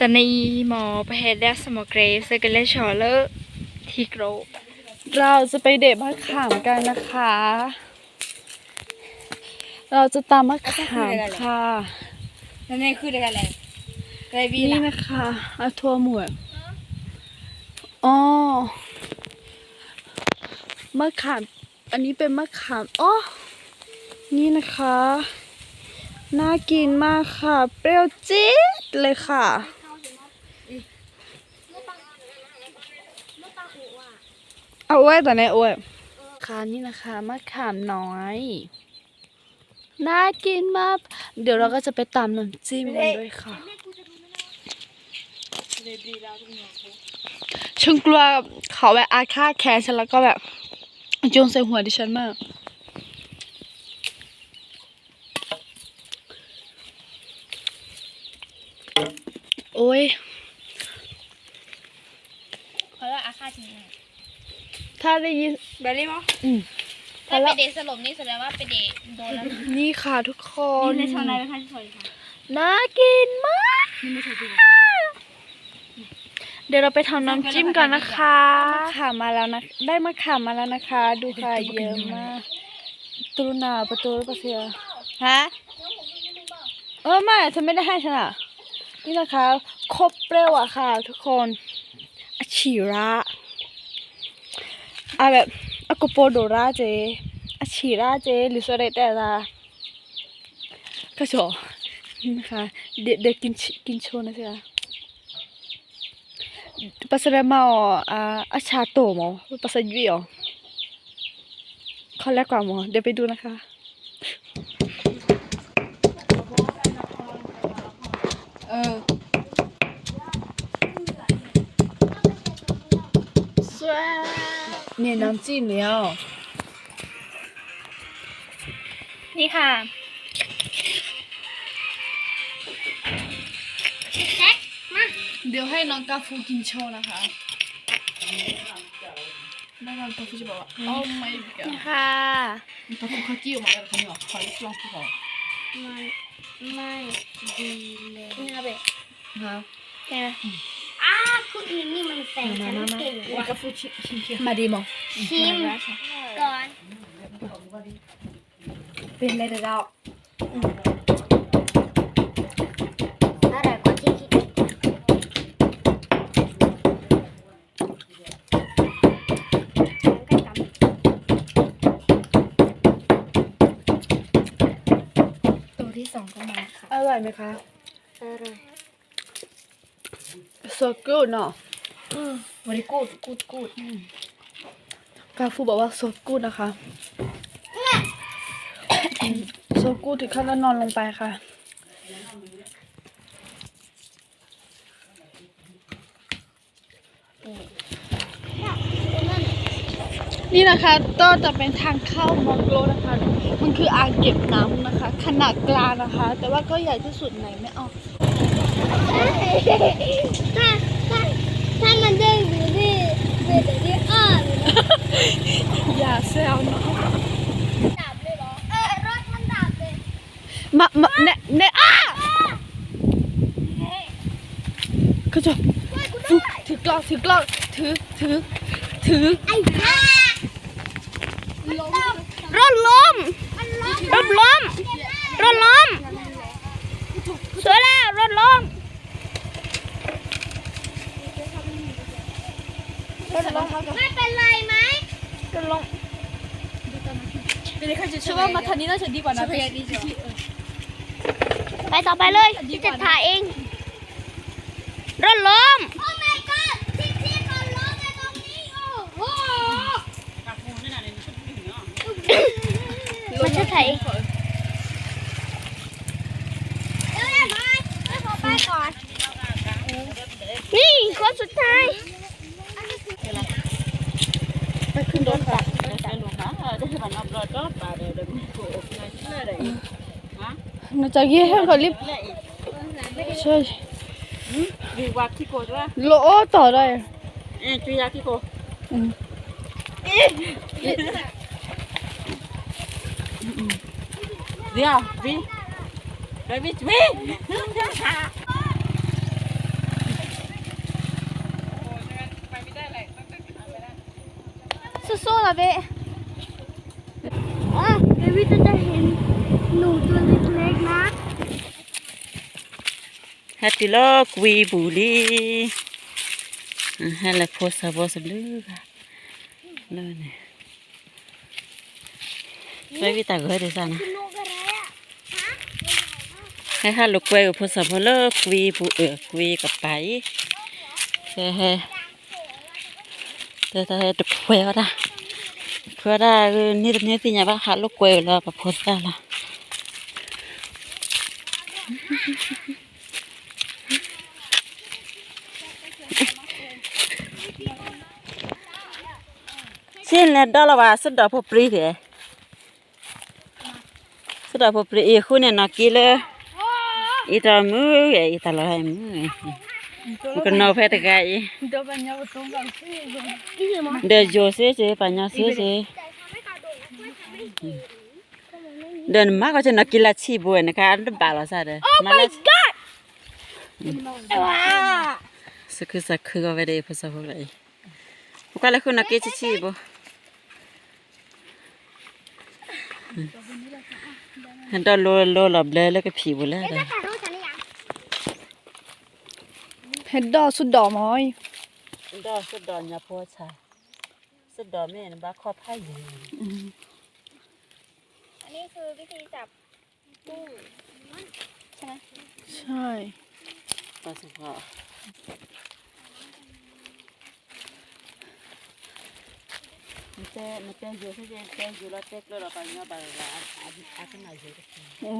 อนนี้หมอไปเฮดแดสมอเกรสกันและชอเลอร์ทีโกรเราจะไปเด็ดมะขามกันนะคะ เราจะตามมะขามค่ะแล้วนี่คืออะไรอะไรบีนี่ล่ะนะคะเอาทั่วหมวดอ๋อมะขามอันนี้เป็นมะขามอ๋อนี่นะคะน่ากินมากค่ะเปรี้ยวจี๊ดเลยค่ะเอาไว้แต่ในโอ้ยค่ะนี่นะคะมะขามน้อยน่ากินมากเดี๋ยวเราก็จะไปตำน้ำจิ้มกันด้วยค่ะฉันกลัวเขาแบบอาฆาตแค้นฉันแล้วก็แบบโยนใส่หัวดิฉันมากโอ้ยเขาเรียกอาฆาตจริงถ้าได้ยินแบบนี้มั้งถ้าไปเดทสลบนี่แสดงว่าไปเดทโดนแล้วนี่ค่ะทุกคนนี่ในช่องไหนเป็นข้าวช่วยค่ะน่ากินมากเดี๋ยวเราไปทำน้ำจิ้มกันนะคะมะขามมาแล้วนะได้มะขามมาแล้วนะคะดูค่ะเยอะมากตูนาประตูประเสียฮะไม่ฉันไม่ได้ให้ฉันอ่ะนี่นะคะครบเปรี้ยวอะค่ะทุกคนอาชิระแบบอโกโปโดราเจอาชิระเจหรือสเรตแต่ละก็ชอบนี่นะคะเด็กกินโชว์นะเสียpasal mau achato มั้ง pasal ยุ่ยอ๋อเขาแรกกว่ามั้งเดี๋ยวไปดูนะคะเนี่ยน้ำจิ้มแล้วนี่ค่ะเดี๋ยวให้น้องกาฟูกินโชว์นะคะน้องกาฟูจะบอกว่าโอ้ไม่นี่ค่ะกาฟูเขาจิ้มมาแล้วเขาเนี่ยขอลองพูดก่อนไม่ดีเลยนี่ค่ะเบ๊ฮะใช่ไหมคุณนี่มันแสงฉันเก่งว่ะ กาฟูชิมมาดีมั้งชิมก่อนเป็นอะไรเดี๋ยวเราอร่อยกว่าที่คิดตัวที่สองก็มาค่ะอร่อยไหมคะอร่อย so good เนาะvery good good กาฟูบอกว่า so good นะคะ so good ถึงขั้นนอนลงไปค่ะนี่นะคะก็จะเป็นทางเข้ามองโกลนะคะมันคืออ่างเก็บน้ำนะคะขนาดกลางนะคะแต่ว่าก็ใหญ่ที่สุดไหนไม่เอาถ้ามันเด้งอยู่ที่เดี๋ยวที่อย่าแซวเนาะดับเลยเหรอรถมันดับเลยเนี่ยก็จะถือกล้องถือไอ้บ้าร ถล้มสวยแล้วรถล้มไม่เป็นไรไหมรถล้มฉันว่ามาทางนี้น่าจะดีกว่านะไปต่อไปเลยจะถ่ายเองรถล้มโอ้ my god ที่มันล้มในตรงนี้โอ้โหมันจะถ่ายเองเดี๋ยวได้ไหมไม่ขอไปก่อนนี่คนสุดท้ายไปขึ้นรถค่ะน่าจะยี่ห้อเขาลิฟใช่ดีกว่าที่โกดว่าโลต่อได้จุยาที่โกเดี๋ยววิเดวิดวิ สู้ๆล่ะเบ้ เดี๋ยวพี่จะเห็นหนูตัวเล็กๆนะ Hati lo kui buli. Hala kosa bos bluga. Lo ne. Sai vita goi de sana. นกอะไรอ่ะ Hai halo kue kosa bolo kui bu kui kapai. He. Ta tu kue ora. Kue ora ni tinya ba halo kue lo pa kosa la. Xin là đó là bà sứt đỏ phô pri thế. Sứt đỏ phô pri ý khu này nó kia lơ. Ý ta mưa vậy, ý ta lo hay mưa. Còn nó phải cái gì? Để vô xế xế, bà nhau xế xế. Để má có cho nó kia là chi bùi này cả, nó bảo là sao đấy. Oh my god! Sức khứ có về đây phô sao phô lại. Qua là khu nó kia chi bùi. Đó lô lọp lê cái phì bùi lê đây. เห็ดดอกสุดดอกม้อย Đó sứt đỏ nhà phô chả. Sứt đỏ mẹ nó bác kho phai gì. อันนี้คือวิธีจับกุ้งใช่ไหม ใช่ Bà sứt đỏ. Nó tê dù thế tê dù là tê lô là bà nhau bà là cái này dù. อ๋อ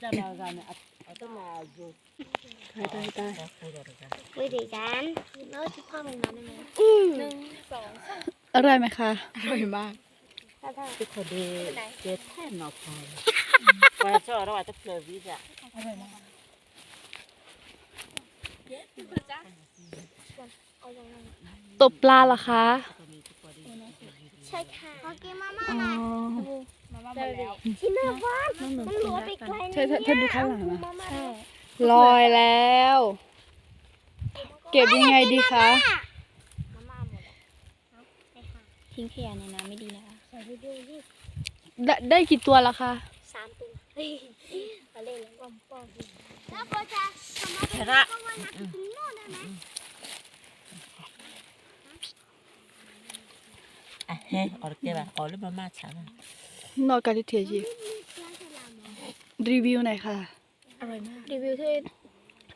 Ra bà ra này cái này dù. ตายตายตาย วิธีการแล้วที่พ่อมันมาได้ไหม อร่อยไหมคะ Cái khổ đề cái thẻ nó phải. Và cho nó vào tất cả ví dụ. ตบปลาเหรอคะ ใช่ค่ะขอกินมาม่า อ๋อ ที่เนื้อฟ้านมันหลวไปไกล ใช่ถ้าดูข้างหลังนะ มาม่า ลอยแล้ว เก็บยังไงดีคะ มาม่าหมดแล้ว ทิ้งขยะในน้ำไม่ดีนะคะ ใส่ไปดูดิ ได้กี่ตัวแล้วคะ 3 ตัวมาเล่นแล้วป้องแล้วพอจะทำมา Thế đó. ก็ว่านักถึงโน่นได้ไหม À he, ở kia bà, ở lúc mà chả là. นอกการที่เทียจีรีวิวหน่อยค่ะ อร่อยมากรีวิว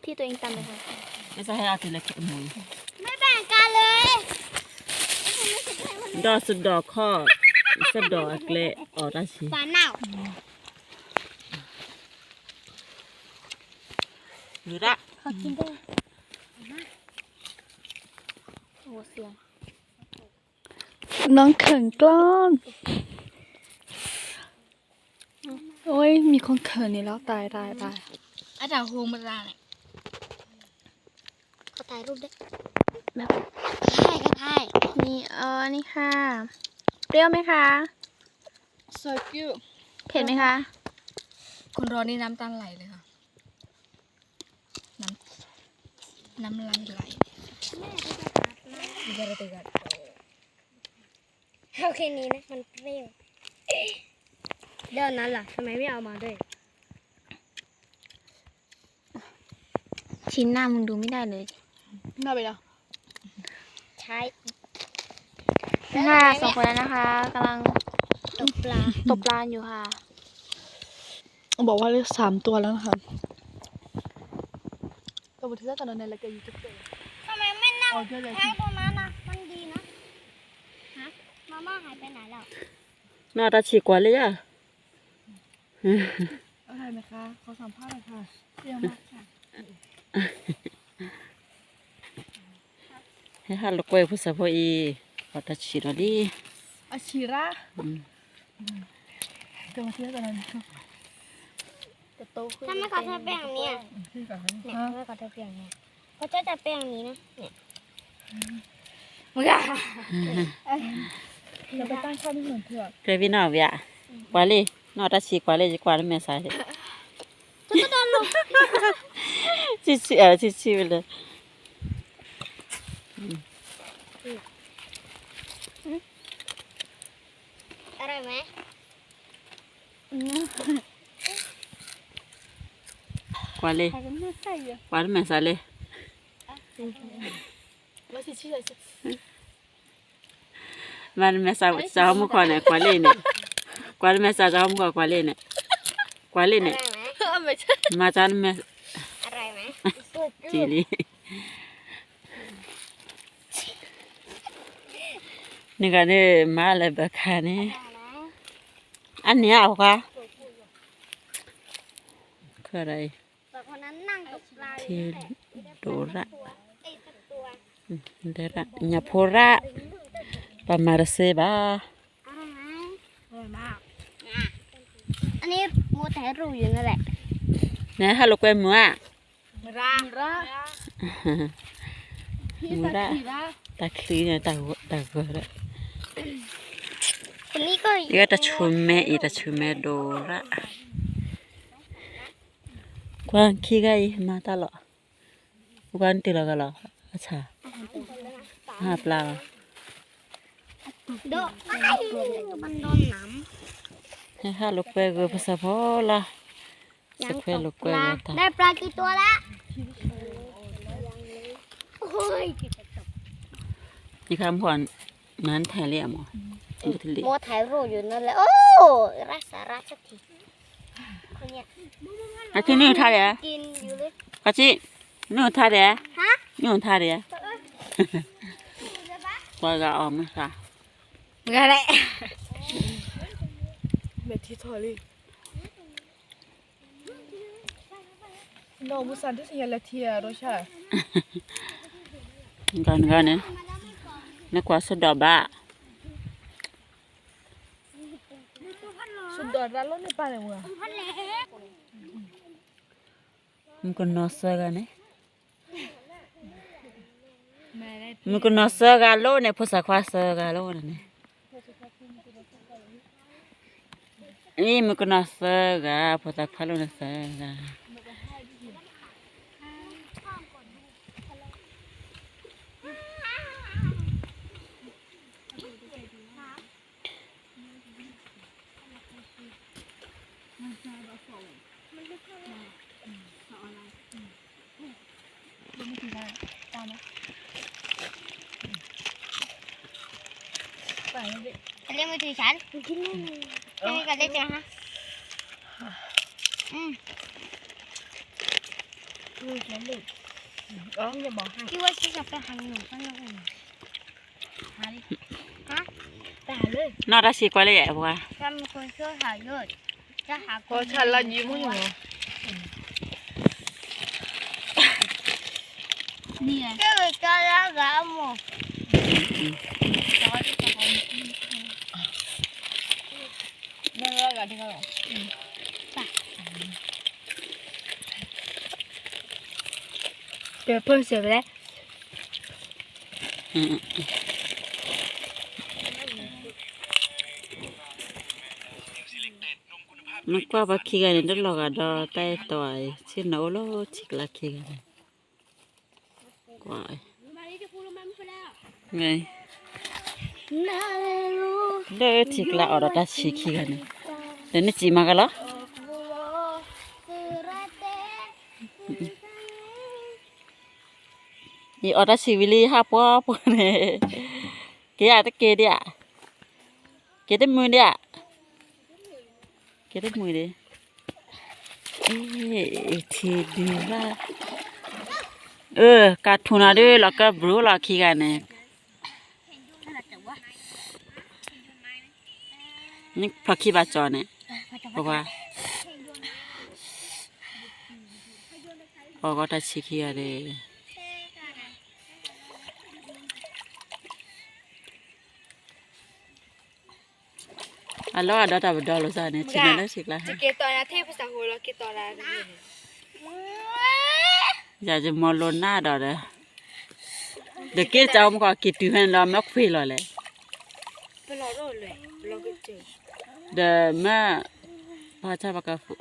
ที่ตัวเองตำเลยค่ะ Nó sẽ hay là thì là cái mùi. ไม่แบ่งกันเลย Đó sứt đỏ kho, sứt đỏ lệ ở đó chỉ. ปลาเน่า Rồi đó. ขอกินด้วยโอ้เสียง น้องเขินกล้อนโอ้ยมีคนเขินนี่แล้วตายตายตาย อาจารย์โฮมมาลาเนี่ย เขาถ่ายรูปด้วย แบบ ถ่ายก็ถ่าย นี่นี่ค่ะ เปรี้ยวไหมคะ so cute เผ็ดไหมคะ คนรอนี่น้ำตาไหลเลยค่ะ น้ำลายไหล เอาแค่นี้นะมันเปรี้ยวเดี๋ยวนั้นล่ะทำไมไม่เอามาด้วย ชิ้นหน้ามึงดูไม่ได้เลย น่าไปแล้ว ใช้ นี่ค่ะสองคนนั้นนะคะกำลัง ตกปลา ตบปลาอยู่ค่ะ บอกว่าเลือก3 ตัวแล้วนะคะตัวบุตรกันในรายการยูทูบ ทำไมไม่นั่ง โอเคเลย แค่ตรงนั้นนะมันดีนะฮะมาม่าหายไปไหนแล้ว Nó đã chỉ quá lấy à? อร่อยไหมคะขอสัมภาษณ์หน่อยค่ะเปรี้ยวมากค่ะ Thế hạt lục quay phụ sa phụ y, ở đã chỉ nó đi. อาชิระเดี๋ยวมาเที่ยวกันนะ จะโตขึ้น ทำไมเขาใช้แป้งเนี่ย ที่ก่อน เนี่ยทำไมเขาใช้แป้งเนี่ยเขาจะจับแป้งนี้นะเนี่ย เราไปตั้งข้าวไม่เหมือนเถื่อน Cái vi nào vậy ạ? Quá đi, nó đã chỉ quá đi, quá nó mẹ sai. Chị vậy. ร่อยไหม กว่าเลย ใครก็ไม่ใส่อะ กว่าแม่ซาเลย แล้วสิชื่ออะไร มันแม่ซาจะเอามุกเนี่ยกว่าเลยเนี่ยกว่าแม่ซาจะเอามุกกว่าเลยเนี่ยกว่าเลย อ เนี่ย ร่อยไหม ไม่ใช่ มาจานแม่ อร่อยไหม จีรีนี่ก็เนี่ยมาเลยแบบนี้อันนี้เอาค่ะคืออะไร แต่คนนั้นนั่งตกปลา ที่โดระ ไอ้ตะตัว เดระญาโพระปามาเซบา อร่อยไหมอร่อยมากอันนี้โมแต่รูอยู่นั่นแหละ เนี่ยฮัลโหลกวยมัว ร่าง มัวระตาคลีเนี่ยตากัวระ คนนี้ก็ อีกตาชุมแม่อีตาชุมแม่โดระกวางขี้ไก่มาตลอดกวางตีละกันหรออาชาหาปลา โดไอ้มันโดนหน ให้ฮัลโหลกวยกูภาษาพอละ ำ สักเพื่อนลูกกวย ได้ได้ปลากี่ตัวละโอ้ย นี่คำขวัญนั้นแทนเรียมอ่ะบุตรลี โมถ่ายรูปอยู่นั่นแหละโอ้รักสาระสักทีคนเนี้ย อาที่นี่ท่าเดีย กินอยู่เลย กะจินู่นท่าเดีย ฮะ นู่นท่าเดียปล่อยก็ออกมั้งค่ะ เหมือนกันแหละ เมทิทอรี่น้องมุสันที่สิยาลาเทียรู้ใช่ กันเนี่ยนักว่าสุดดอกบ้า สุดยอดร้านรถในป่าในเมือง มันก็นอสกันเนี่ย ไม่ได้ มันก็นอสกันโลเนี่ยภาษาควาสกันโลเนี่ยนี่มันก็นอสกันภาษาควาโลเนี่ยสกัน เรียกมือถือฉันจะมีกันได้เจอฮะอย่าบอกให้ คิดว่าฉันจะไปหาหนูข้างนอกหาดิฮะไปหาเลย นอราศีกว่าเลยอ่ะพวก ฉันเป็นคนช่วยหาเยอะจะหา พอฉันละยิ้มอยู่ นี่ไง ก็เลยจะรักกับหมู เรื่องเลิกกันที่เขาบอก เดี๋ยวเพิ่มเสียไปแล้ว มันกว่าบักขี้กันเนี่ยเราก็ดอใต้ตัวชิ้นโนโลชิกละขี้กันกว่าไงเด้อชิกละออดตาชิขี้กันเนี่ยเดี๋ยวนี้จีมากันละอีออดตาชิวิลีฮะป้อป้อเนี่ยเกี่ยตะเกียดิอ่ะเกี่ยตะมือดิอ่ะเกี่ยตะมือดิทีดีว่าการทุนาด้วยแล้วก็บลูล่ะขี้กันเนี่ยนี่พักขี้บาจอเนี่ยบอกว่าบอกว่าถ้าชิขี้อะไรอันแล้วอันดับดอลลาร์เนี่ยชินแล้วชิกละ จะเกตอนนะที่ภาษาหัวเราเกตอนอะไรนี่ อยากจะมอลหน้าดอเลยเด็กเกี่ยจะเอามาก็กินที่เห็นเราไม่คุยเลย ไปรอโดนเลยเราก็เจอ เดี๋ยวแม่พาชาปากาฟู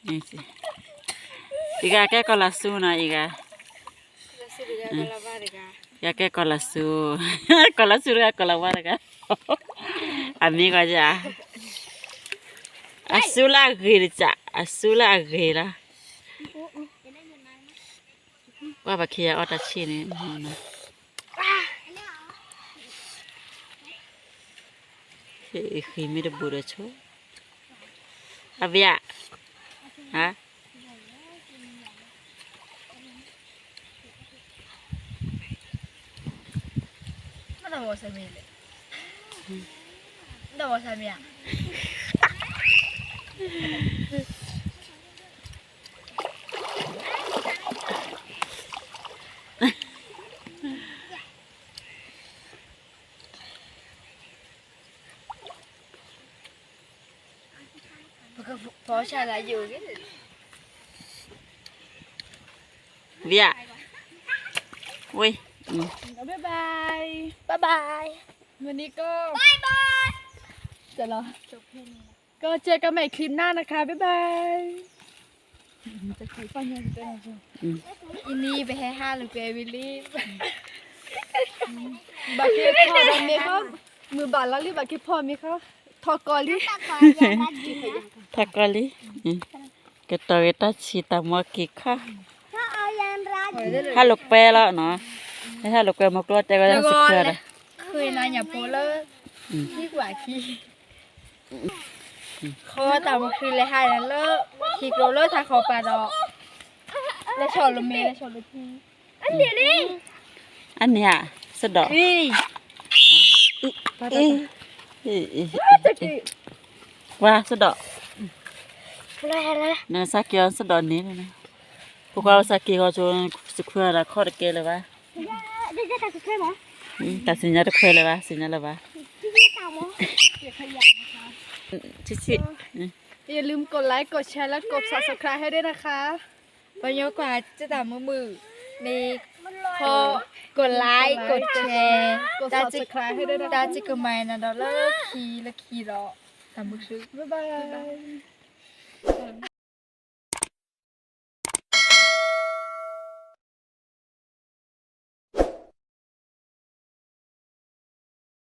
นี่สิอีกาแกก็ลาสูนะอีกา เราซื้อกันแล้วบ้าเลยกัน ya que con la su con la surga con la guarda amigo ya azula gira azula giraว่าบักเคียออตาชีนี่นะเฮ้ยขี้ไม่ได้บูดชัวอาวิอะฮะมันต้องบอกใช่ไหมเลยต้องบอกใช่ไหมอ่ะพอใช่แล้วอยู่กันวิอะเว้ย บ๊ายบาย บ๊ายบาย วันนี้ก็จะรอก็เจอกันใหม่คลิปหน้านะคะบ๊ายบายจะคุยฟังยังไง อินนี่ไปให้ห้าหรือไปวิลลี่ บาเก็ตพอวันนี้เขามือบาทแล้วรีบบาเก็ตพอมีเขาทอกอลี่ ทักกะลิก็ตัวเอตัชิตามวกิค่ะ ถ้าเอายานรัด ถ้าลูกแปรแล้วเนาะถ้าลูกแปรมากลัวใจก็ต้องสึกเพื่อนะ คุยนายอย่าโพลเลอร์ที่กว่าขี้เขาตามมาคืนเลยให้นั่นเลิกขี้โรลเลอร์ทาคอปลาดอกและชอลเมและชอลที อันเนี้ยสะดอก นี่ ว่าสะดอก อะไร เนี่ยสักเกียวสะดอกนี้เลยนะพวกเราสักเกียวจนสึกเพื่อละข้อตะเกียเลยวะ ได้ตัดสุดใช่ไหม ตัดสินใจตะเกียเลยวะสินใจเลยวะ ที่ตามวะ ชิอย่าลืมกดไลค์กดแชร์และกด subscribe ให้ด้วยนะคะ วันยกว่าจะตามมือนี่พอกดไลค์กดแชร์ กด subscribe ให้ด้วยนะคะ ตาจิกกะไมนะดอลเลอร์คีและคีรอตามมือซื้อ บ๊ายบาย